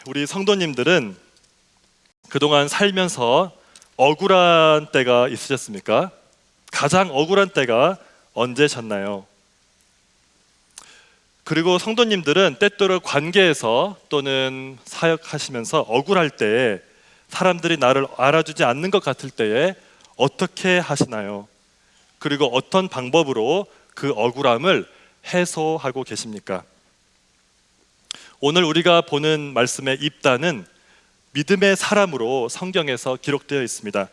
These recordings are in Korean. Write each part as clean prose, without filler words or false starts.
우리 성도님들은 그동안 살면서 억울한 때가 있으셨습니까? 가장 억울한 때가 언제셨나요? 그리고 성도님들은 때때로 관계에서 또는 사역하시면서 억울할 때에 사람들이 나를 알아주지 않는 것 같을 때에 어떻게 하시나요? 그리고 어떤 방법으로 그 억울함을 해소하고 계십니까? 오늘 우리가 보는 말씀의 입다는 믿음의 사람으로 성경에서 기록되어 있습니다.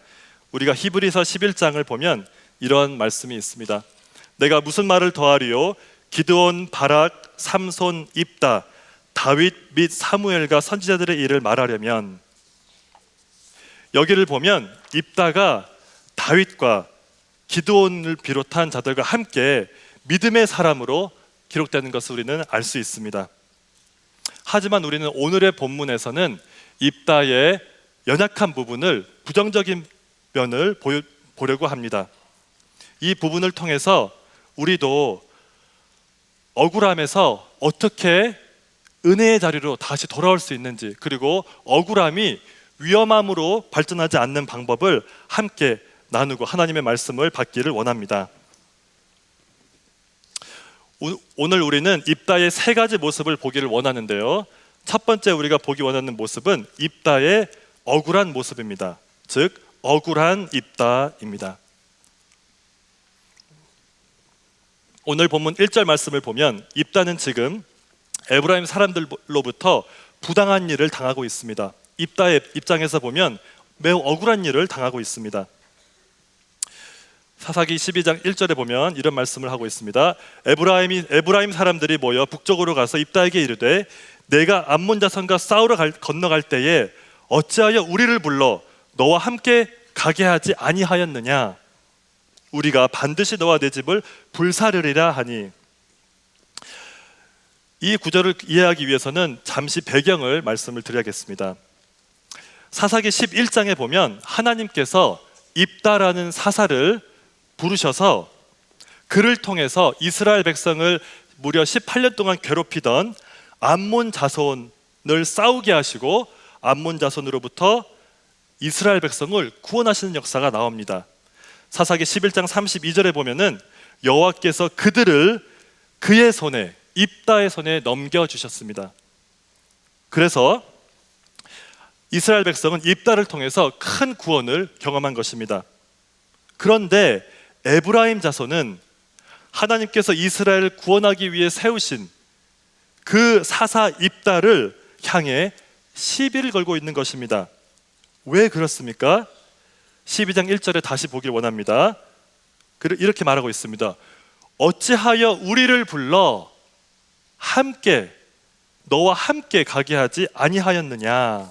우리가 히브리서 11장을 보면 이런 말씀이 있습니다. 내가 무슨 말을 더하리요? 기드온, 바락, 삼손, 입다, 다윗 및 사무엘과 선지자들의 일을 말하려면, 여기를 보면 입다가 다윗과 기드온을 비롯한 자들과 함께 믿음의 사람으로 기록되는 것을 우리는 알 수 있습니다. 하지만 우리는 오늘의 본문에서는 입다의 연약한 부분을, 부정적인 면을 보려고 합니다. 이 부분을 통해서 우리도 억울함에서 어떻게 은혜의 자리로 다시 돌아올 수 있는지, 그리고 억울함이 위험함으로 발전하지 않는 방법을 함께 나누고 하나님의 말씀을 받기를 원합니다. 오늘 우리는 입다의 세 가지 모습을 보기를 원하는데요, 첫 번째 우리가 보기 원하는 모습은 입다의 억울한 모습입니다. 즉 억울한 입다입니다. 오늘 본문 1절 말씀을 보면 입다는 지금 에브라임 사람들로부터 부당한 일을 당하고 있습니다. 입다의 입장에서 보면 매우 억울한 일을 당하고 있습니다. 사사기 12장 1절에 보면 이런 말씀을 하고 있습니다. 에브라임 사람들이 모여 북쪽으로 가서 입다에게 이르되 내가 암몬 자손과 싸우러 건너갈 때에 어찌하여 우리를 불러 너와 함께 가게 하지 아니하였느냐? 우리가 반드시 너와 내 집을 불사르리라 하니. 이 구절을 이해하기 위해서는 잠시 배경을 말씀을 드려야겠습니다. 사사기 11장에 보면 하나님께서 입다라는 사사를 부르셔서 그를 통해서 이스라엘 백성을 무려 18년 동안 괴롭히던 암몬 자손을 싸우게 하시고 암몬 자손으로부터 이스라엘 백성을 구원하시는 역사가 나옵니다. 사사기 11장 32절에 보면은 여호와께서 그들을 그의 손에, 입다의 손에 넘겨주셨습니다. 그래서 이스라엘 백성은 입다를 통해서 큰 구원을 경험한 것입니다. 그런데 에브라임 자손은 하나님께서 이스라엘을 구원하기 위해 세우신 그 사사 입다를 향해 시비를 걸고 있는 것입니다. 왜 그렇습니까? 12장 1절에 다시 보길 원합니다. 이렇게 말하고 있습니다. 어찌하여 우리를 불러 함께, 너와 함께 가게 하지 아니하였느냐?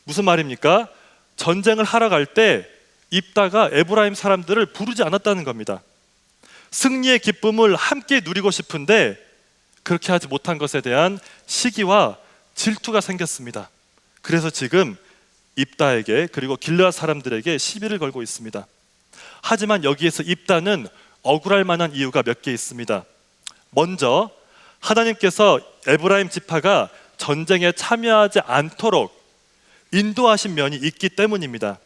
무슨 말입니까? 전쟁을 하러 갈 때 입다가 에브라임 사람들을 부르지 않았다는 겁니다. 승리의 기쁨을 함께 누리고 싶은데 그렇게 하지 못한 것에 대한 시기와 질투가 생겼습니다. 그래서 지금 입다에게, 그리고 길르앗 사람들에게 시비를 걸고 있습니다. 하지만 여기에서 입다는 억울할 만한 이유가 몇 개 있습니다. 먼저 하나님께서 에브라임 지파가 전쟁에 참여하지 않도록 인도하신 면이 있기 때문입니다.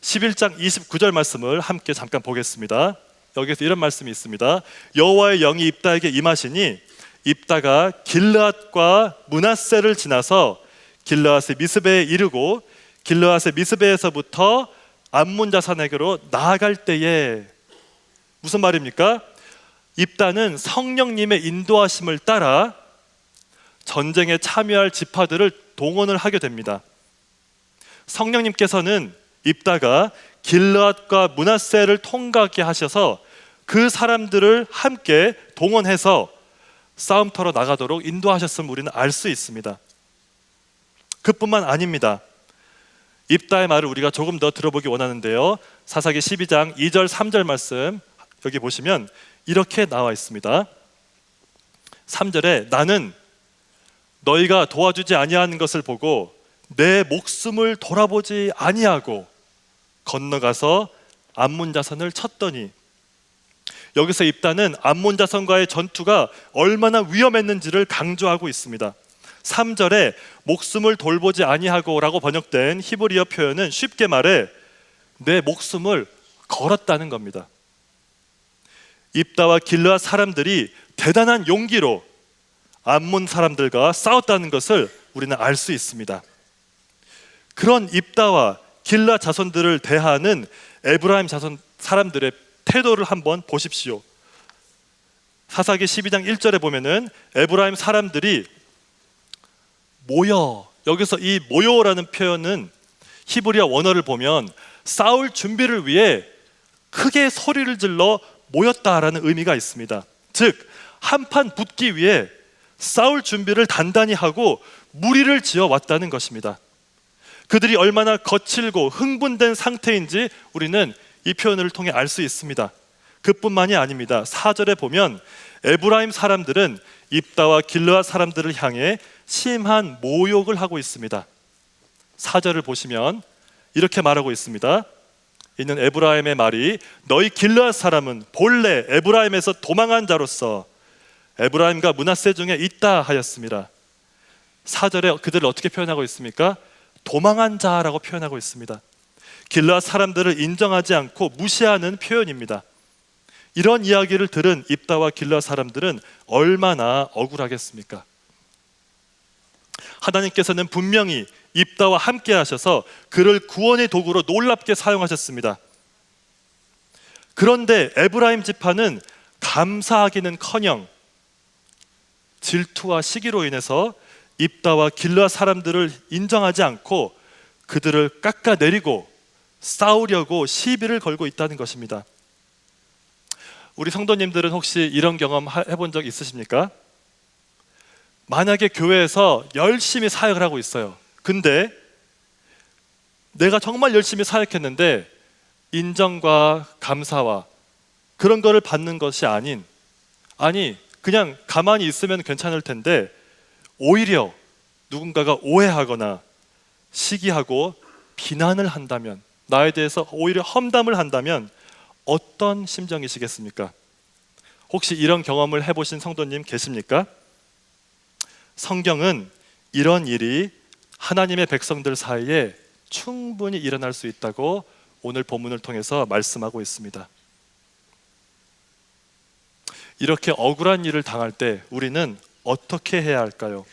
11장 29절 말씀을 함께 잠깐 보겠습니다. 여기서 이런 말씀이 있습니다. 여호와의 영이 입다에게 임하시니 입다가 길르앗과 므낫세를 지나서 길르앗의 미스베에 이르고 길르앗의 미스베에서부터 암몬 자손에게로 나아갈 때에. 무슨 말입니까? 입다는 성령님의 인도하심을 따라 전쟁에 참여할 지파들을 동원을 하게 됩니다. 성령님께서는 입다가 길르앗과 므낫세를 통과하게 하셔서 그 사람들을 함께 동원해서 싸움터로 나가도록 인도하셨음을 우리는 알 수 있습니다. 그뿐만 아닙니다. 입다의 말을 우리가 조금 더 들어보기 원하는데요, 사사기 12장 2절 3절 말씀 여기 보시면 이렇게 나와 있습니다. 3절에 나는 너희가 도와주지 아니하는 것을 보고 내 목숨을 돌아보지 아니하고 건너가서 암몬 자손을 쳤더니. 여기서 입다는 암몬 자손과의 전투가 얼마나 위험했는지를 강조하고 있습니다. 3절에 목숨을 돌보지 아니하고라고 번역된 히브리어 표현은 쉽게 말해 내 목숨을 걸었다는 겁니다. 입다와 길르앗 사람들이 대단한 용기로 암몬 사람들과 싸웠다는 것을 우리는 알 수 있습니다. 그런 입다와 길르앗 자손들을 대하는 에브라임 자손 사람들의 태도를 한번 보십시오. 사사기 12장 1절에 보면은 에브라임 사람들이 모여, 여기서 이 모여라는 표현은 히브리어 원어를 보면 싸울 준비를 위해 크게 소리를 질러 모였다라는 의미가 있습니다. 즉 한판 붙기 위해 싸울 준비를 단단히 하고 무리를 지어 왔다는 것입니다. 그들이 얼마나 거칠고 흥분된 상태인지 우리는 이 표현을 통해 알 수 있습니다. 그뿐만이 아닙니다. 4절에 보면 에브라임 사람들은 입다와 길르앗 사람들을 향해 심한 모욕을 하고 있습니다. 4절을 보시면 이렇게 말하고 있습니다. 이는 에브라임의 말이 너희 길르앗 사람은 본래 에브라임에서 도망한 자로서 에브라임과 므낫세 중에 있다 하였습니다. 4절에 그들을 어떻게 표현하고 있습니까? 도망한 자라고 표현하고 있습니다. 길르앗 사람들을 인정하지 않고 무시하는 표현입니다. 이런 이야기를 들은 입다와 길르앗 사람들은 얼마나 억울하겠습니까? 하나님께서는 분명히 입다와 함께 하셔서 그를 구원의 도구로 놀랍게 사용하셨습니다. 그런데 에브라임 지파는 감사하기는커녕 질투와 시기로 인해서 입다와 길르앗 사람들을 인정하지 않고 그들을 깎아내리고 싸우려고 시비를 걸고 있다는 것입니다. 우리 성도님들은 혹시 이런 경험 해본 적 있으십니까? 만약에 교회에서 열심히 사역을 하고 있어요. 근데 내가 정말 열심히 사역했는데 인정과 감사와 그런 거를 받는 것이 아니 그냥 가만히 있으면 괜찮을 텐데 오히려 누군가가 오해하거나 시기하고 비난을 한다면, 나에 대해서 오히려 험담을 한다면 어떤 심정이시겠습니까? 혹시 이런 경험을 해보신 성도님 계십니까? 성경은 이런 일이 하나님의 백성들 사이에 충분히 일어날 수 있다고 오늘 본문을 통해서 말씀하고 있습니다. 이렇게 억울한 일을 당할 때 우리는 어떻게 해야 할까요?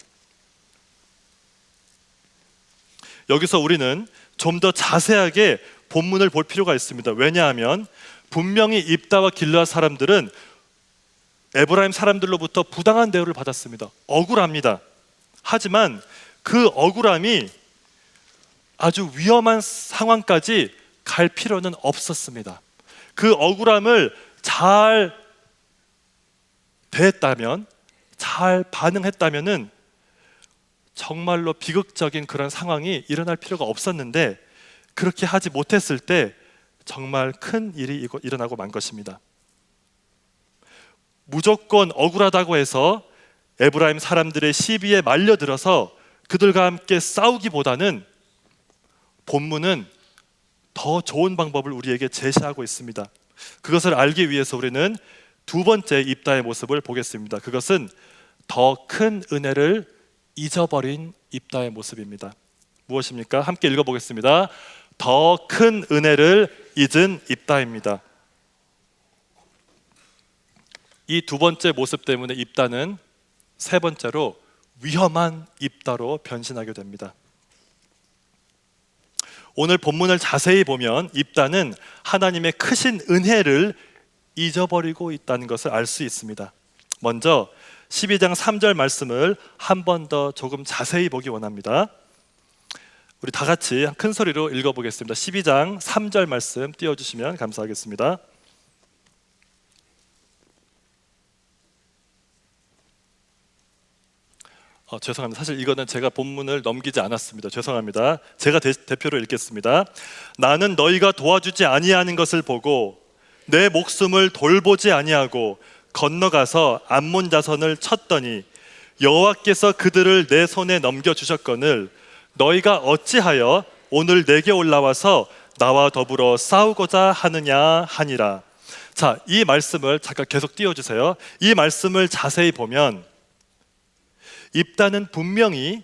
여기서 우리는 좀 더 자세하게 본문을 볼 필요가 있습니다. 왜냐하면 분명히 입다와 길르앗 사람들은 에브라임 사람들로부터 부당한 대우를 받았습니다. 억울합니다. 하지만 그 억울함이 아주 위험한 상황까지 갈 필요는 없었습니다. 그 억울함을 잘 대했다면, 잘 반응했다면은 정말로 비극적인 그런 상황이 일어날 필요가 없었는데 그렇게 하지 못했을 때 정말 큰 일이 일어나고 만 것입니다. 무조건 억울하다고 해서 에브라임 사람들의 시비에 말려들어서 그들과 함께 싸우기보다는 본문은 더 좋은 방법을 우리에게 제시하고 있습니다. 그것을 알기 위해서 우리는 두 번째 입다의 모습을 보겠습니다. 그것은 더 큰 은혜를 잊어버린 입다의 모습입니다. 무엇입니까? 함께 읽어보겠습니다. 더 큰 은혜를 잊은 입다입니다. 이 두 번째 모습 때문에 입다는 세 번째로 위험한 입다로 변신하게 됩니다. 오늘 본문을 자세히 보면 입다는 하나님의 크신 은혜를 잊어버리고 있다는 것을 알 수 있습니다. 먼저 12장 3절 말씀을 한 번 더 조금 자세히 보기 원합니다. 우리 다 같이 큰 소리로 읽어보겠습니다. 12장 3절 말씀 띄워주시면 감사하겠습니다. 죄송합니다. 사실 이거는 제가 본문을 넘기지 않았습니다. 죄송합니다. 제가 대표로 읽겠습니다. 나는 너희가 도와주지 아니하는 것을 보고 내 목숨을 돌보지 아니하고 건너가서 암몬 자손을 쳤더니 여호와께서 그들을 내 손에 넘겨주셨거늘 너희가 어찌하여 오늘 내게 올라와서 나와 더불어 싸우고자 하느냐 하니라. 자, 이 말씀을 잠깐 계속 띄워주세요. 이 말씀을 자세히 보면 입다는 분명히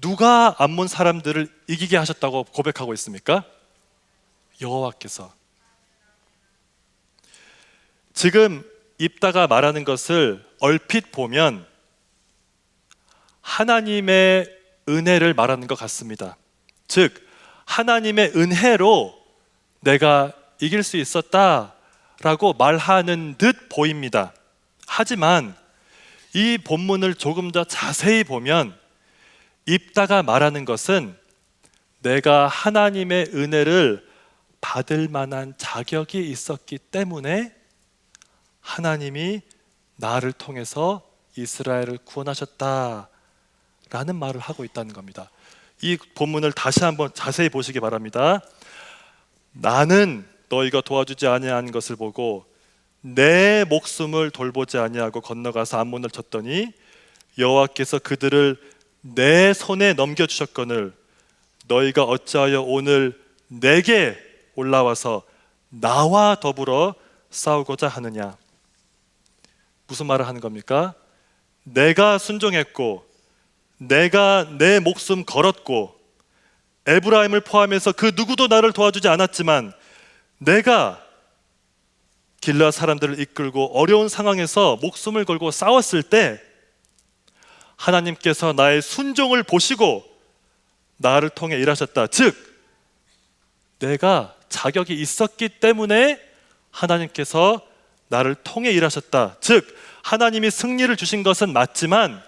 누가 암몬 사람들을 이기게 하셨다고 고백하고 있습니까? 여호와께서. 지금 입다가 말하는 것을 얼핏 보면 하나님의 은혜를 말하는 것 같습니다. 즉 하나님의 은혜로 내가 이길 수 있었다라고 말하는 듯 보입니다. 하지만 이 본문을 조금 더 자세히 보면 입다가 말하는 것은 내가 하나님의 은혜를 받을 만한 자격이 있었기 때문에 하나님이 나를 통해서 이스라엘을 구원하셨다라는 말을 하고 있다는 겁니다. 이 본문을 다시 한번 자세히 보시기 바랍니다. 나는 너희가 도와주지 아니한 것을 보고 내 목숨을 돌보지 아니하고 건너가서 암몬을 쳤더니 여호와께서 그들을 내 손에 넘겨주셨거늘 너희가 어찌하여 오늘 내게 올라와서 나와 더불어 싸우고자 하느냐. 무슨 말을 하는 겁니까? 내가 순종했고 내가 내 목숨 걸었고 에브라임을 포함해서 그 누구도 나를 도와주지 않았지만 내가 길르앗 사람들을 이끌고 어려운 상황에서 목숨을 걸고 싸웠을 때 하나님께서 나의 순종을 보시고 나를 통해 일하셨다. 즉 내가 자격이 있었기 때문에 하나님께서 나를 통해 일하셨다. 즉 하나님이 승리를 주신 것은 맞지만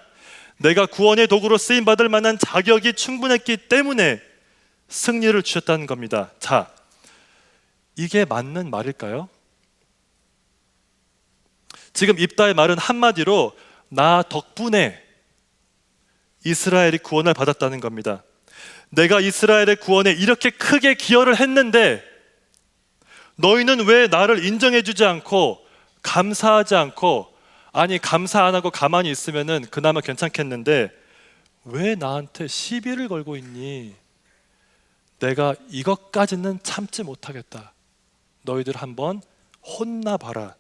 내가 구원의 도구로 쓰임받을 만한 자격이 충분했기 때문에 승리를 주셨다는 겁니다. 자, 이게 맞는 말일까요? 지금 입다의 말은 한마디로 나 덕분에 이스라엘이 구원을 받았다는 겁니다. 내가 이스라엘의 구원에 이렇게 크게 기여를 했는데 너희는 왜 나를 인정해주지 않고 감사하지 않고, 아니 감사 안 하고 가만히 있으면은 그나마 괜찮겠는데 왜 나한테 시비를 걸고 있니? 내가 이것까지는 참지 못하겠다. 너희들 한번 혼나봐라.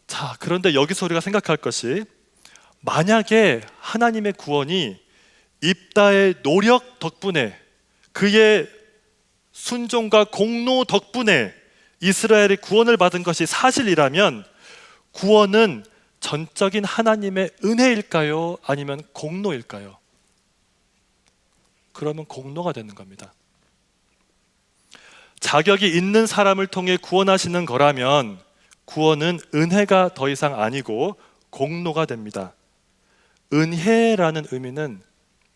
자, 그런데 여기서 우리가 생각할 것이, 만약에 하나님의 구원이 입다의 노력 덕분에, 그의 순종과 공로 덕분에 이스라엘이 구원을 받은 것이 사실이라면 구원은 전적인 하나님의 은혜일까요? 아니면 공로일까요? 그러면 공로가 되는 겁니다. 자격이 있는 사람을 통해 구원하시는 거라면 구원은 은혜가 더 이상 아니고 공로가 됩니다. 은혜라는 의미는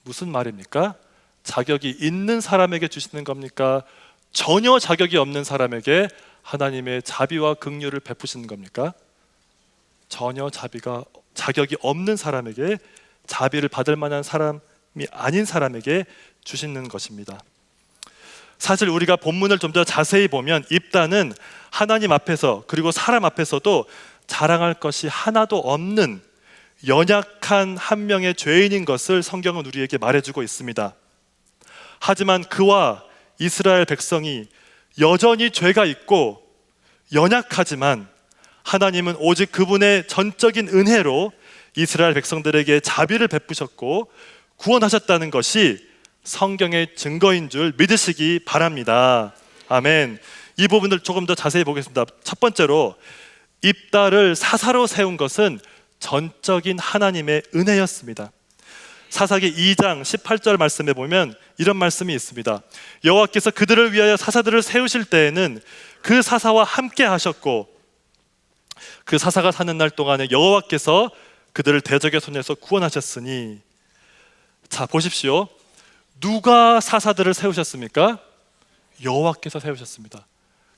무슨 말입니까? 자격이 있는 사람에게 주시는 겁니까? 전혀 자격이 없는 사람에게 하나님의 자비와 긍휼을 베푸시는 겁니까? 전혀 자격이 없는 사람에게, 자비를 받을 만한 사람이 아닌 사람에게 주시는 것입니다. 사실 우리가 본문을 좀 더 자세히 보면 입다는 하나님 앞에서 그리고 사람 앞에서도 자랑할 것이 하나도 없는 연약한 한 명의 죄인인 것을 성경은 우리에게 말해주고 있습니다. 하지만 그와 이스라엘 백성이 여전히 죄가 있고 연약하지만 하나님은 오직 그분의 전적인 은혜로 이스라엘 백성들에게 자비를 베푸셨고 구원하셨다는 것이 성경의 증거인 줄 믿으시기 바랍니다. 아멘. 이 부분을 조금 더 자세히 보겠습니다. 첫 번째로, 입다를 사사로 세운 것은 전적인 하나님의 은혜였습니다. 사사기 2장 18절 말씀에 보면 이런 말씀이 있습니다. 여호와께서 그들을 위하여 사사들을 세우실 때에는 그 사사와 함께 하셨고 그 사사가 사는 날 동안에 여호와께서 그들을 대적의 손에서 구원하셨으니. 자, 보십시오. 누가 사사들을 세우셨습니까? 여호와께서 세우셨습니다.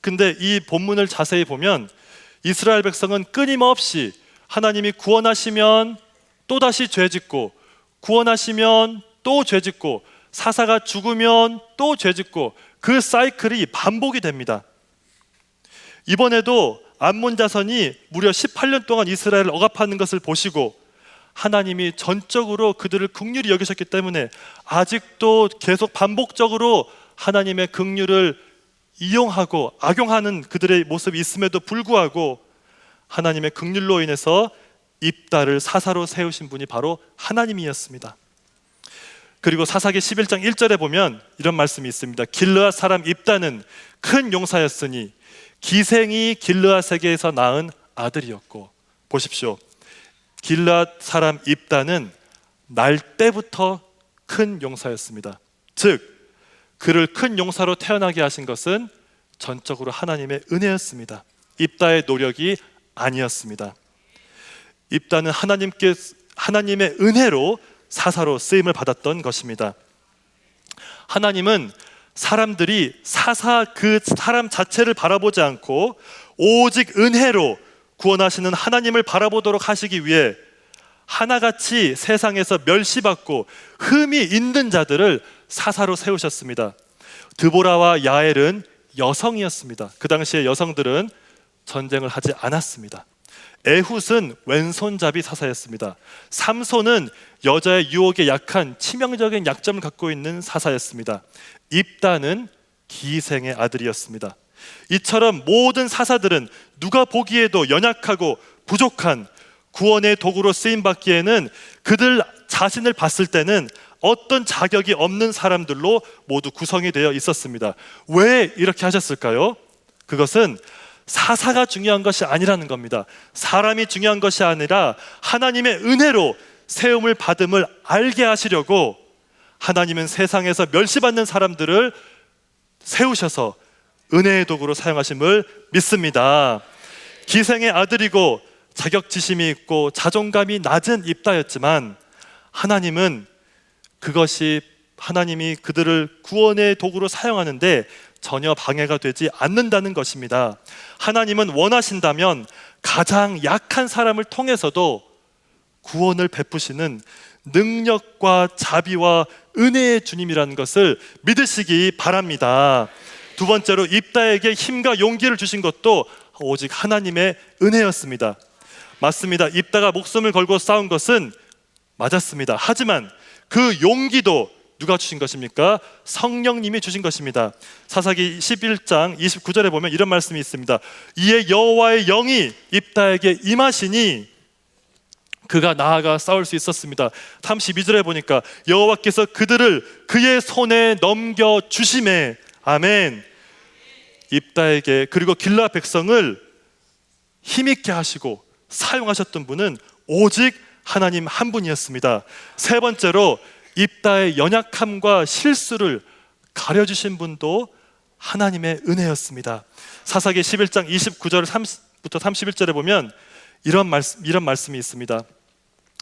근데 이 본문을 자세히 보면 이스라엘 백성은 끊임없이 하나님이 구원하시면 또다시 죄짓고, 구원하시면 또 죄짓고, 사사가 죽으면 또 죄짓고, 그 사이클이 반복이 됩니다. 이번에도 암몬 자손이 무려 18년 동안 이스라엘을 억압하는 것을 보시고 하나님이 전적으로 그들을 긍휼히 여기셨기 때문에 아직도 계속 반복적으로 하나님의 긍휼을 이용하고 악용하는 그들의 모습이 있음에도 불구하고 하나님의 긍휼로 인해서 입다를 사사로 세우신 분이 바로 하나님이었습니다. 그리고 사사기 11장 1절에 보면 이런 말씀이 있습니다. 길르앗 사람 입다는 큰 용사였으니 기생이 길르앗에게서 낳은 아들이었고, 보십시오. 길르앗 사람 입다는 날 때부터 큰 용사였습니다. 즉 그를 큰 용사로 태어나게 하신 것은 전적으로 하나님의 은혜였습니다. 입다의 노력이 아니었습니다. 입다는 하나님의 은혜로 사사로 쓰임을 받았던 것입니다. 하나님은 사람들이 그 사람 자체를 바라보지 않고 오직 은혜로 구원하시는 하나님을 바라보도록 하시기 위해 하나같이 세상에서 멸시받고 흠이 있는 자들을 사사로 세우셨습니다. 드보라와 야엘은 여성이었습니다. 그 당시에 여성들은 전쟁을 하지 않았습니다. 에훗은 왼손잡이 사사였습니다. 삼손은 여자의 유혹에 약한 치명적인 약점을 갖고 있는 사사였습니다. 입다는 기생의 아들이었습니다. 이처럼 모든 사사들은 누가 보기에도 연약하고 부족한 구원의 도구로 쓰임받기에는 그들 자신을 봤을 때는 어떤 자격이 없는 사람들로 모두 구성이 되어 있었습니다. 왜 이렇게 하셨을까요? 그것은 사사가 중요한 것이 아니라는 겁니다. 사람이 중요한 것이 아니라 하나님의 은혜로 세움을 받음을 알게 하시려고 하나님은 세상에서 멸시받는 사람들을 세우셔서 은혜의 도구로 사용하심을 믿습니다. 기생의 아들이고 자격지심이 있고 자존감이 낮은 입다였지만 하나님은 하나님이 그들을 구원의 도구로 사용하는데 전혀 방해가 되지 않는다는 것입니다. 하나님은 원하신다면 가장 약한 사람을 통해서도 구원을 베푸시는 능력과 자비와 은혜의 주님이라는 것을 믿으시기 바랍니다. 두 번째로 입다에게 힘과 용기를 주신 것도 오직 하나님의 은혜였습니다. 맞습니다. 입다가 목숨을 걸고 싸운 것은 맞았습니다. 하지만 그 용기도 누가 주신 것입니까? 성령님이 주신 것입니다. 사사기 11장 29절에 보면 이런 말씀이 있습니다. 이에 여호와의 영이 입다에게 임하시니 그가 나아가 싸울 수 있었습니다. 32절에 보니까 여호와께서 그들을 그의 손에 넘겨 주심에, 아멘. 입다에게 그리고 길르앗 백성을 힘있게 하시고 사용하셨던 분은 오직 하나님 한 분이었습니다. 세 번째로 입다의 연약함과 실수를 가려주신 분도 하나님의 은혜였습니다. 사사기 11장 29절부터 31절에 보면 이런 말씀이 있습니다.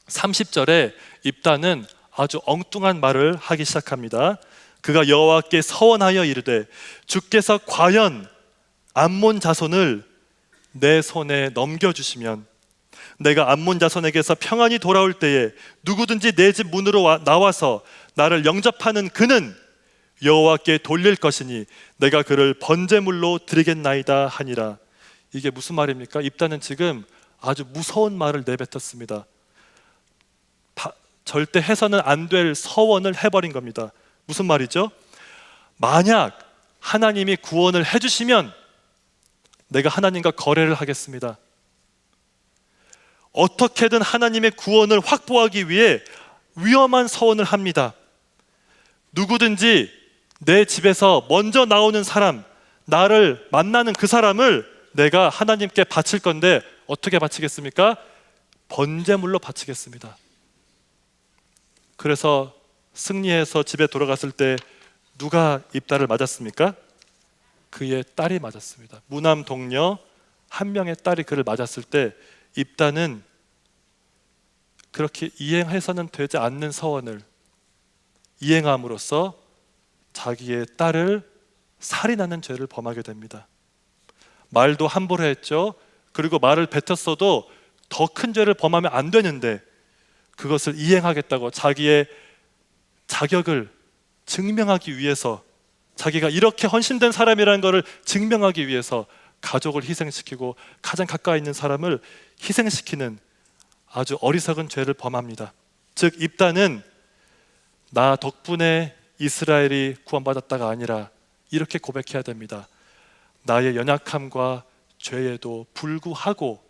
30절에 입다는 아주 엉뚱한 말을 하기 시작합니다. 그가 여호와께 서원하여 이르되 주께서 과연 암몬 자손을 내 손에 넘겨주시면 내가 암몬 자손에게서 평안히 돌아올 때에 누구든지 내 집 문으로 나와서 나를 영접하는 그는 여호와께 돌릴 것이니 내가 그를 번제물로 드리겠나이다 하니라. 이게 무슨 말입니까? 입다는 지금 아주 무서운 말을 내뱉었습니다. 절대 해서는 안 될 서원을 해버린 겁니다. 무슨 말이죠? 만약 하나님이 구원을 해주시면 내가 하나님과 거래를 하겠습니다. 어떻게든 하나님의 구원을 확보하기 위해 위험한 서원을 합니다. 누구든지 내 집에서 먼저 나오는 사람, 나를 만나는 그 사람을 내가 하나님께 바칠 건데 어떻게 바치겠습니까? 번제물로 바치겠습니다. 그래서 승리해서 집에 돌아갔을 때 누가 입다를 맞았습니까? 그의 딸이 맞았습니다. 무남 동료 한 명의 딸이 그를 맞았을 때 입다는 그렇게 이행해서는 되지 않는 서원을 이행함으로써 자기의 딸을 살인하는 죄를 범하게 됩니다. 말도 함부로 했죠. 그리고 말을 뱉었어도 더 큰 죄를 범하면 안 되는데 그것을 이행하겠다고 자기의 자격을 증명하기 위해서, 자기가 이렇게 헌신된 사람이라는 것을 증명하기 위해서 가족을 희생시키고 가장 가까이 있는 사람을 희생시키는 아주 어리석은 죄를 범합니다. 즉 입다는 나 덕분에 이스라엘이 구원받았다가 아니라 이렇게 고백해야 됩니다. 나의 연약함과 죄에도 불구하고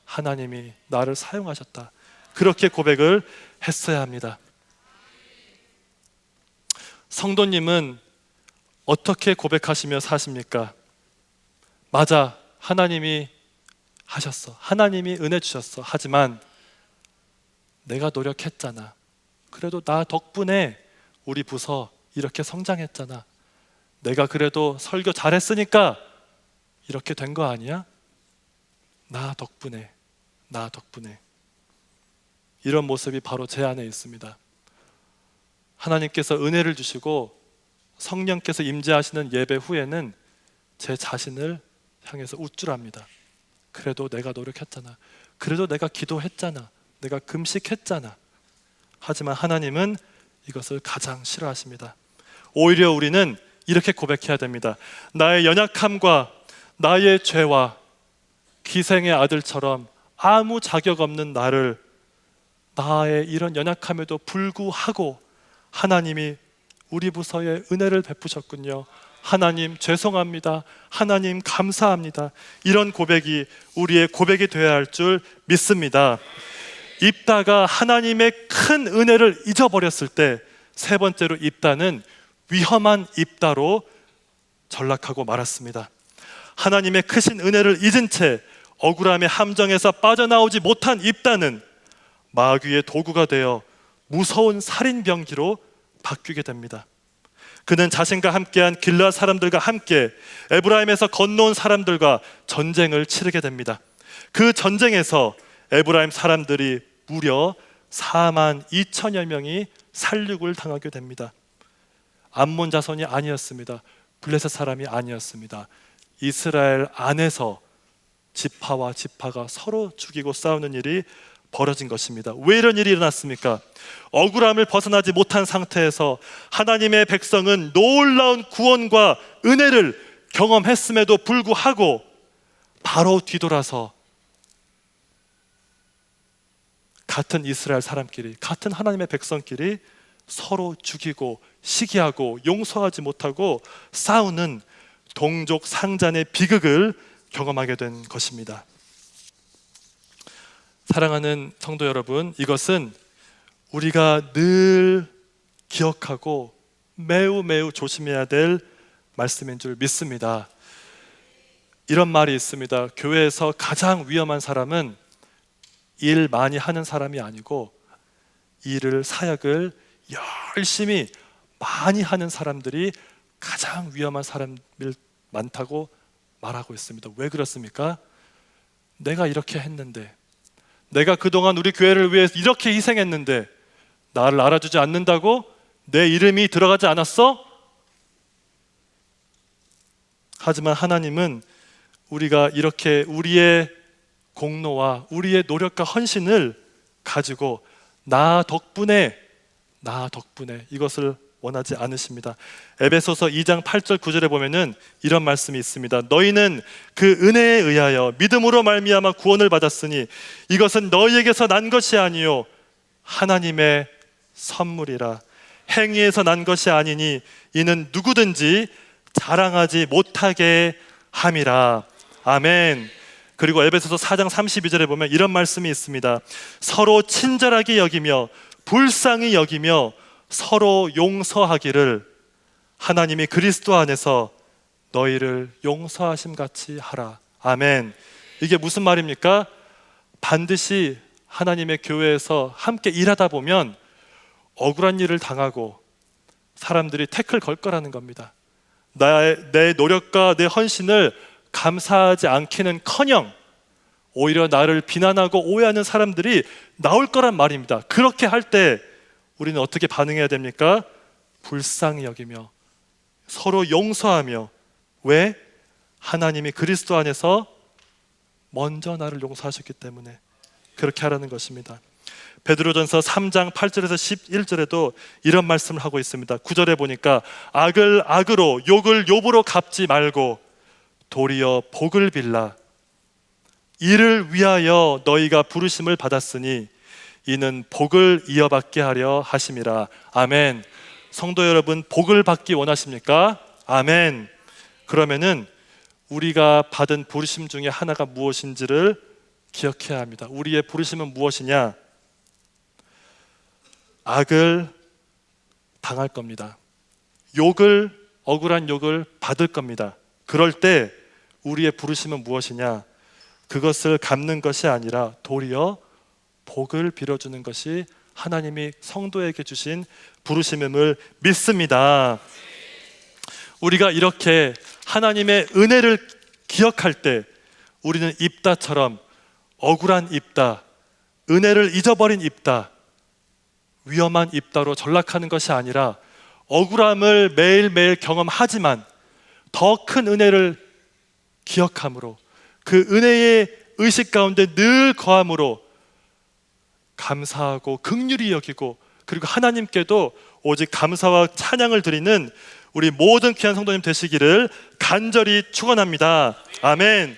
하나님이 나를 사용하셨다. 그렇게 고백을 했어야 합니다. 성도님은 어떻게 고백하시며 사십니까? 맞아, 하나님이 하셨어. 하나님이 은혜 주셨어. 하지만 내가 노력했잖아. 그래도 나 덕분에 우리 부서 이렇게 성장했잖아. 내가 그래도 설교 잘했으니까 이렇게 된 거 아니야? 나 덕분에, 나 덕분에. 이런 모습이 바로 제 안에 있습니다. 하나님께서 은혜를 주시고 성령께서 임재하시는 예배 후에는 제 자신을 향해서 우쭐합니다. 그래도 내가 노력했잖아. 그래도 내가 기도했잖아. 내가 금식했잖아. 하지만 하나님은 이것을 가장 싫어하십니다. 오히려 우리는 이렇게 고백해야 됩니다. 나의 연약함과 나의 죄와 기생의 아들처럼 아무 자격 없는 나를, 나의 이런 연약함에도 불구하고 하나님이 우리 부서에 은혜를 베푸셨군요. 하나님 죄송합니다. 하나님 감사합니다. 이런 고백이 우리의 고백이 되어야 할 줄 믿습니다. 입다가 하나님의 큰 은혜를 잊어버렸을 때, 세 번째로 입다는 위험한 입다로 전락하고 말았습니다. 하나님의 크신 은혜를 잊은 채 억울함의 함정에서 빠져나오지 못한 입다는 마귀의 도구가 되어 무서운 살인병기로 바뀌게 됩니다. 그는 자신과 함께한 길르앗 사람들과 함께 에브라임에서 건너온 사람들과 전쟁을 치르게 됩니다. 그 전쟁에서 에브라임 사람들이 무려 4만 2천여 명이 살육을 당하게 됩니다. 암몬 자손이 아니었습니다. 블레셋 사람이 아니었습니다. 이스라엘 안에서 지파와 지파가 서로 죽이고 싸우는 일이 벌어진 것입니다. 왜 이런 일이 일어났습니까? 억울함을 벗어나지 못한 상태에서 하나님의 백성은 놀라운 구원과 은혜를 경험했음에도 불구하고 바로 뒤돌아서 같은 이스라엘 사람끼리, 같은 하나님의 백성끼리 서로 죽이고 시기하고 용서하지 못하고 싸우는 동족 상잔의 비극을 경험하게 된 것입니다. 사랑하는 성도 여러분, 이것은 우리가 늘 기억하고 매우 조심해야 될 말씀인 줄 믿습니다. 이런 말이 있습니다. 교회에서 가장 위험한 사람은 일 많이 하는 사람이 아니고 일을, 사역을 열심히 많이 하는 사람들이 가장 위험한 사람들 많다고 말하고 있습니다. 왜 그렇습니까? 내가 이렇게 했는데, 내가 그동안 우리 교회를 위해서 이렇게 희생했는데 나를 알아주지 않는다고? 내 이름이 들어가지 않았어? 하지만 하나님은 우리가 이렇게 우리의 공로와 우리의 노력과 헌신을 가지고 나 덕분에 이것을 원하지 않으십니다. 에베소서 2장 8절 9절에 보면은 이런 말씀이 있습니다. 너희는 그 은혜에 의하여 믿음으로 말미암아 구원을 받았으니 이것은 너희에게서 난 것이 아니요 하나님의 선물이라. 행위에서 난 것이 아니니 이는 누구든지 자랑하지 못하게 함이라. 아멘. 그리고 에베소서 4장 32절에 보면 이런 말씀이 있습니다. 서로 친절하게 여기며 불쌍히 여기며 서로 용서하기를 하나님이 그리스도 안에서 너희를 용서하심 같이 하라. 아멘. 이게 무슨 말입니까? 반드시 하나님의 교회에서 함께 일하다 보면 억울한 일을 당하고 사람들이 태클 걸 거라는 겁니다. 내 노력과 내 헌신을 감사하지 않기는커녕 오히려 나를 비난하고 오해하는 사람들이 나올 거란 말입니다. 그렇게 할 때 우리는 어떻게 반응해야 됩니까? 불쌍히 여기며 서로 용서하며. 왜? 하나님이 그리스도 안에서 먼저 나를 용서하셨기 때문에 그렇게 하라는 것입니다. 베드로전서 3장 8절에서 11절에도 이런 말씀을 하고 있습니다. 9절에 보니까 악을 악으로 욕을 욕으로 갚지 말고 도리어 복을 빌라. 이를 위하여 너희가 부르심을 받았으니 이는 복을 이어받게 하려 하심이라. 아멘. 성도 여러분, 복을 받기 원하십니까? 아멘. 그러면은 우리가 받은 부르심 중에 하나가 무엇인지를 기억해야 합니다. 우리의 부르심은 무엇이냐? 악을 당할 겁니다. 억울한 욕을 받을 겁니다. 그럴 때 우리의 부르심은 무엇이냐? 그것을 갚는 것이 아니라 도리어 복을 빌어주는 것이 하나님이 성도에게 주신 부르심임을 믿습니다. 우리가 이렇게 하나님의 은혜를 기억할 때 우리는 입다처럼 억울한 입다, 은혜를 잊어버린 입다, 위험한 입다로 전락하는 것이 아니라 억울함을 매일매일 경험하지만 더 큰 은혜를 기억함으로 그 은혜의 의식 가운데 늘 거함으로 감사하고 긍휼히 여기고 그리고 하나님께도 오직 감사와 찬양을 드리는 우리 모든 귀한 성도님 되시기를 간절히 축원합니다. 아멘.